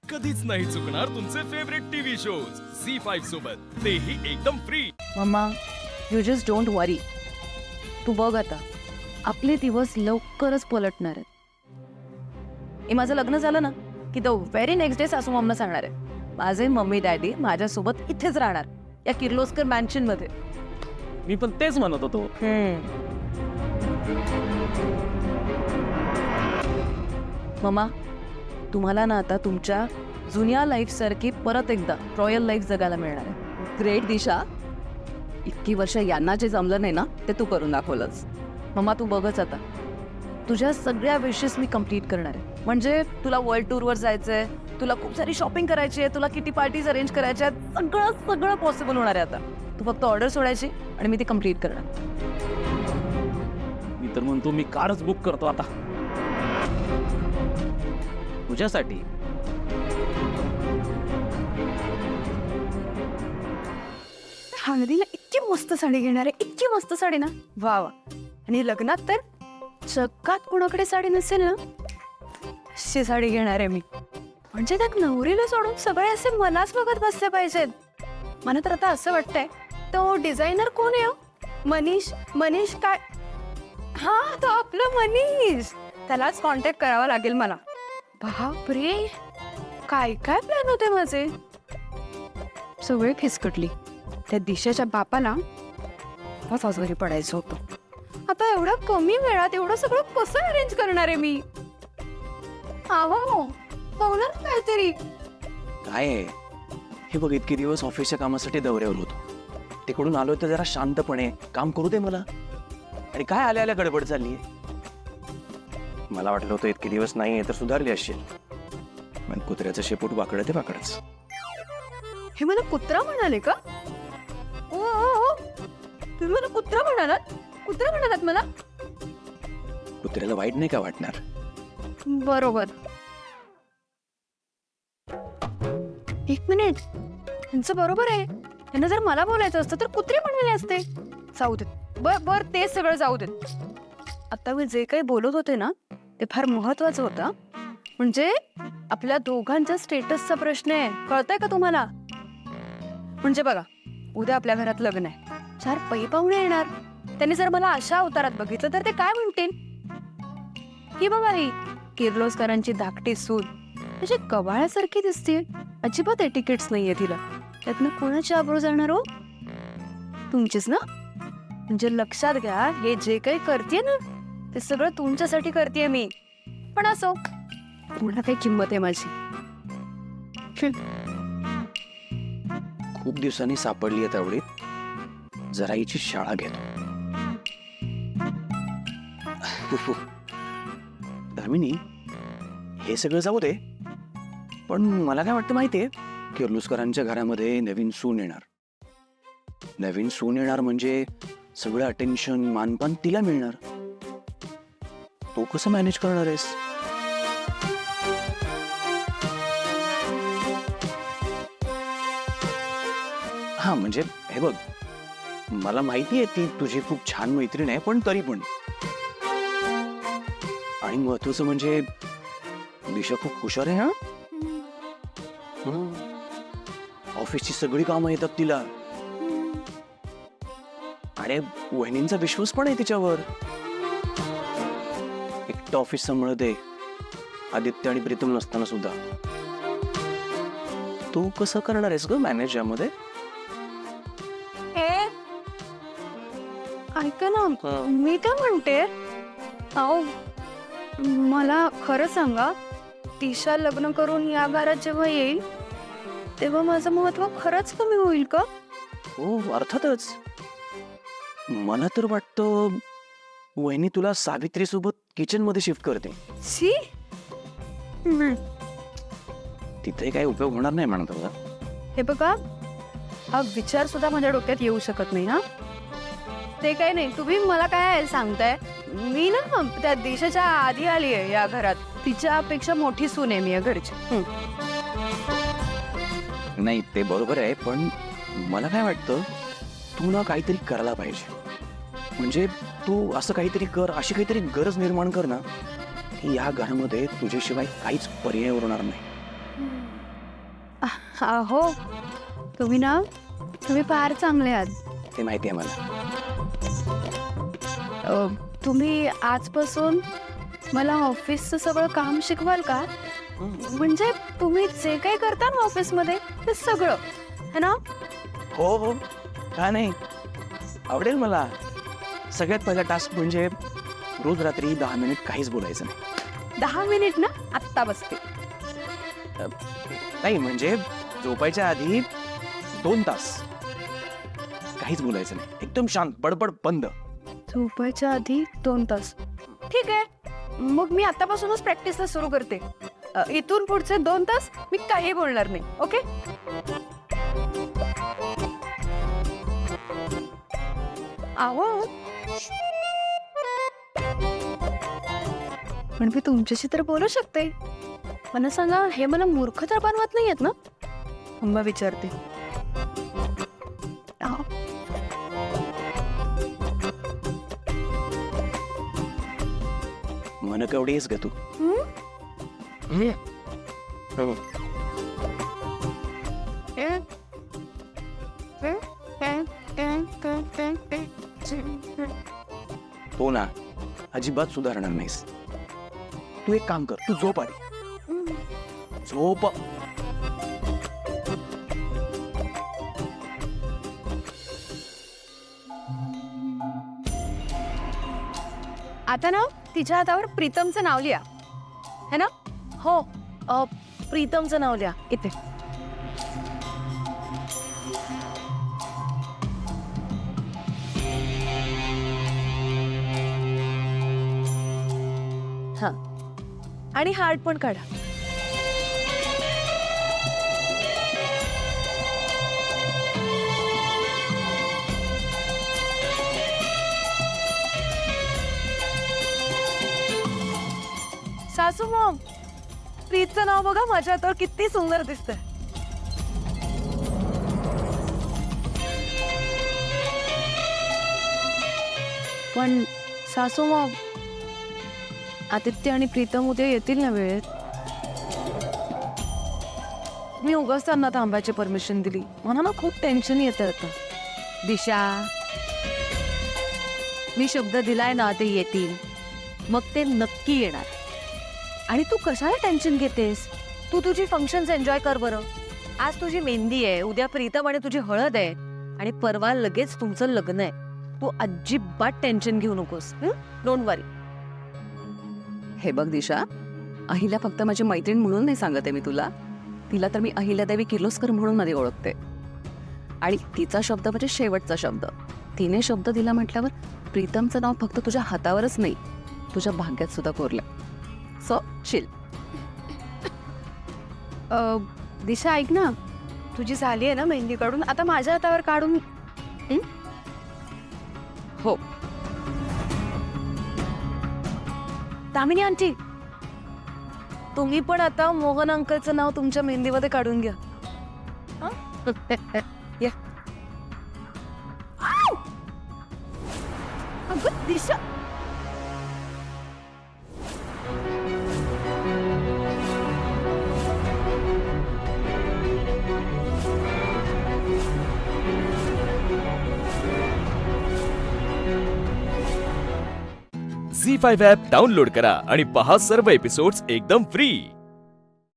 कधीच नाही चुकणार तुमचे फेवरेट टीव्ही शोज झी5 सोबत, तेही एकदम free. Mamma, you just don't worry. तू बघ आता, आपले दिवस लवकरच पलटणार आहेत. हे माझं लग्न झालं ना की द व्हेरी नेक्स्ट डे सासू मम्मा सांगणार आहे माझे मम्मी डॅडी माझ्यासोबत इथेच राहणार या किर्लोस्कर मॅन्शन मध्ये. मी पण तेच म्हणत होतो. मम्मा, तुम्हाला ना आता तुमच्या जुन्या लाईफ सारखी परत एकदा रॉयल लाईफ जगायला मिळणार आहे. ग्रेट दिशा, इतकी वर्ष यांना जे जमलं नाही ना ते तू करून दाखवलंस. मम्मा, तू बघच आता, तुझ्या सगळ्या विशेस मी कम्प्लीट करणार आहे. म्हणजे तुला वर्ल्ड टूरवर जायचंय, तुला खूप सारी शॉपिंग करायची आहे, तुला किटी पार्टीज अरेंज करायच्या आहेत, सगळं सगळं पॉसिबल होणार आहे आता. तू फक्त ऑर्डर सोडायची आणि मी ती कम्प्लीट करणार. मी तर म्हणतो मी कारच बुक करतो आता तुझ्यासाठी. हळदीला इतकी मस्त साडी घेणार आहे, इतकी मस्त साडी ना, वा वा. आणि लग्नात तर जगात कोणाकडे साडी नसेल ना अशी साडी घेणार आहे मी. म्हणजे त्या नवरीला सोडून सगळे असे मलाच बघत बसले पाहिजेत. मला तर आता असं वाटतंय, तो डिझायनर कोण आहे हो? मनीष काय? हा, तो आपला मनीष. त्यालाच कॉन्टॅक्ट करावा लागेल मला. बापरे, काय काय प्लॅन होते माझे. सगळे फिसकटली. त्या दिशेच्या बापाला घरी पडायचं होतं. आता एवढ्या कमी वेळात एवढं सगळं कसं अरेंज करणार आहे मी? होणार काहीतरी. काय आहे हे बघ, इतके दिवस ऑफिसच्या कामासाठी दौऱ्यावर होतो, तिकडून आलोय तर जरा शांतपणे काम करू दे मला. आणि काय आल्या आल्या गडबड चालली आहे. मला वाटलं होतं इतके दिवस नाहीये तर सुधारली असेल, पण कुत्र्याचं शेपूट वाकडं ते वाकडच. हे मला कुत्रा म्हणाले का? ओ, तुम्ही मला कुत्रा म्हणालात? कुत्रा म्हणालात मला? कुत्र्याला वाईट नाही का वाटणार? बरोबर. एक मिनिट, त्यांचं बरोबर आहे. त्यांना जर मला बोलायचं असतं तर कुत्रे म्हणलेले असते. जाऊ देत, बर ते सगळं जाऊ देत. आता मी जे काही बोलत होते ना ते फार महत्वाचं होतं. म्हणजे आपल्या दोघांच्या स्टेटसचा प्रश्न आहे, कळतंय का तुम्हाला? म्हणजे बघा, उद्या आपल्या घरात लग्न आहे, 4 पै पाहुणे येणार. त्यांनी जर मला अशा अवतारात बघितलं तर ते काय म्हणतील? ही बघा, ही किर्लोस्करांची धाकटी सून म्हणजे कवाळ्यासारखी दिसते. अजिबात एटिकेट्स नाहीये तिला. त्यातनं कोणाची आबरू जाणार हो? तुमचीच ना. म्हणजे लक्षात घ्या, हे जे काही करते ना ते सगळं तुमच्यासाठी करते मी. पण असो, पुन्हा काही किंमत आहे माझी. खूप दिवसांनी सापडली आहे तेवढीत, जरा हिची शाळा घेतो. धर्मिनी, हे सगळं जाऊ दे, पण मला काय वाटतं माहितीये, किर्लोस्करांच्या घरामध्ये नवीन सून येणार. नवीन सून येणार म्हणजे सगळं अटेन्शन मानपान तिला मिळणार. तो कसं मॅनेज करणार आहेस? हा, म्हणजे हे बघ, मला माहिती आहे ती तुझी खूप छान मैत्रीण आहे, पण तरी पण. आणि महत्वाचं म्हणजे दिशा खूप हुशार आहे. हा, ऑफिसची सगळी कामं येतात तिला. आणि वहिनींचा विश्वास पण आहे तिच्यावर. एकटं ऑफिस सांभाळत आहे, आदित्य आणि प्रीतम नसताना सुद्धा. तू कसं करणार आहेस ग मॅनेज यामध्ये? ऐका ना, मी काय म्हणते, अहो मला खरं सांगा, दिशा लग्न करून या घरात जेव्हा येईल तेव्हा माझं महत्व खरंच कमी होईल का? हो, अर्थातच. मला तर वाटतं वहिनी तुला सावित्री सोबत किचन मध्ये शिफ्ट करते. शी, तिथे काही उपयोग होणार नाही म्हणत होता. हे बघा, हा विचार सुद्धा माझ्या डोक्यात येऊ शकत नाही. हा, ते काही नाही, तुम्ही मला काय सांगताय. मी ना त्या दिशेच्या आधी आली आहे या घरात. तिच्यापेक्षा मोठी सून आहे मी या घरची. नाही, ते बरोबर आहे, पण मला काय वाटतं, तू ना काहीतरी करायला पाहिजे. म्हणजे तू असं काहीतरी कर, अशी काहीतरी गरज निर्माण कर ना की या घरामध्ये तुझ्याशिवाय काहीच पर्याय उरणार नाही. हो तुम्ही फार चांगले आहात. ते माहिती आहे मला. तुम्ही आजपासून मला ऑफिसचं सगळं काम शिकवाल का? म्हणजे तुम्ही जे काही करता ना ऑफिसमध्ये ते सगळं, है ना? हो हो, का नाही, आवडेल मला. सगळ्यात पहिला टास्क म्हणजे रोज रात्री 10 मिनिट काहीच बोलायचं नाही. 10 मिनिट ना, आत्ता बसते. नाही म्हणजे झोपायच्या आधी 2 तास काहीच बोलायचं नाही, एकदम शांत, बडबड बंद. झोपायच्या आधी 2 तास. ठीक आहे, मग मी आतापासूनच प्रॅक्टिसला सुरू करते. इथून पुढचे 2 तास मी काही बोलणार नाही. ओके? आहो, पण मी तुमच्याशी तर बोलू शकते. मला सांगा, हे मला मूर्ख तर बनवत नाहीयेत ना? अंबा विचारते. आहो. मन केवढी आहेस ग तू? हम्म? हो. तो ना अजिबात सुधारणार नाहीस. तू एक काम कर, तू झोप आधी. झोप. आता ना तिच्या हातावर प्रीतमचं नाव लिहा, है ना? हो, प्रीतमचं नाव लिहा इथे. हा, आणि हार्ट पण काढा. सासू मॉम, प्रीतचं नाव बघा माझ्या हातावर किती सुंदर दिसतंय. पण सासू मॉम, आदित्य आणि प्रीतम उद्या येतील ना वेळेत? मी उगाच त्यांना थांबायची परमिशन दिली. मला ना खूप टेन्शन येतं आता. दिशा, मी शब्द दिलाय ना ते येतील, मग ते नक्की येणार. आणि तू कशाला टेन्शन घेतेस? तू तुझी फंक्शन्स एन्जॉय कर बरं. आज तुझी मेहंदी आहे, उद्या प्रीतम आणि तुझी हळद आहे, आणि परवा लगेच तुमचं लग्न आहे. तू अजिबात टेन्शन घेऊ नकोस. डोंट वरी. हे बघ दिशा, अहिल्या फक्त माझी मैत्रीण म्हणून नाही सांगते मी तुला. तिला तर मी अहिल्यादेवी किर्लोस्कर म्हणून मध्ये ओळखते. आणि तिचा शब्द म्हणजे शेवटचा शब्द. तिने शब्द दिला म्हटल्यावर प्रीतमचं नाव फक्त तुझ्या हातावरच नाही, तुझ्या भाग्यात सुद्धा कोरलं. So chill. दिशा ऐक ना, तुझी झाली आहे ना मेहंदी काढून, आता माझ्या हातावर काढून. हो. दामिनी आंटी, तुम्ही पण आता मोहन अंकलचं नाव तुमच्या मेहंदीमध्ये काढून घ्या. या. अगं दिशा, झी5 ॲप डाउनलोड करा आणि पहा सर्व एपिसोड्स एकदम फ्री.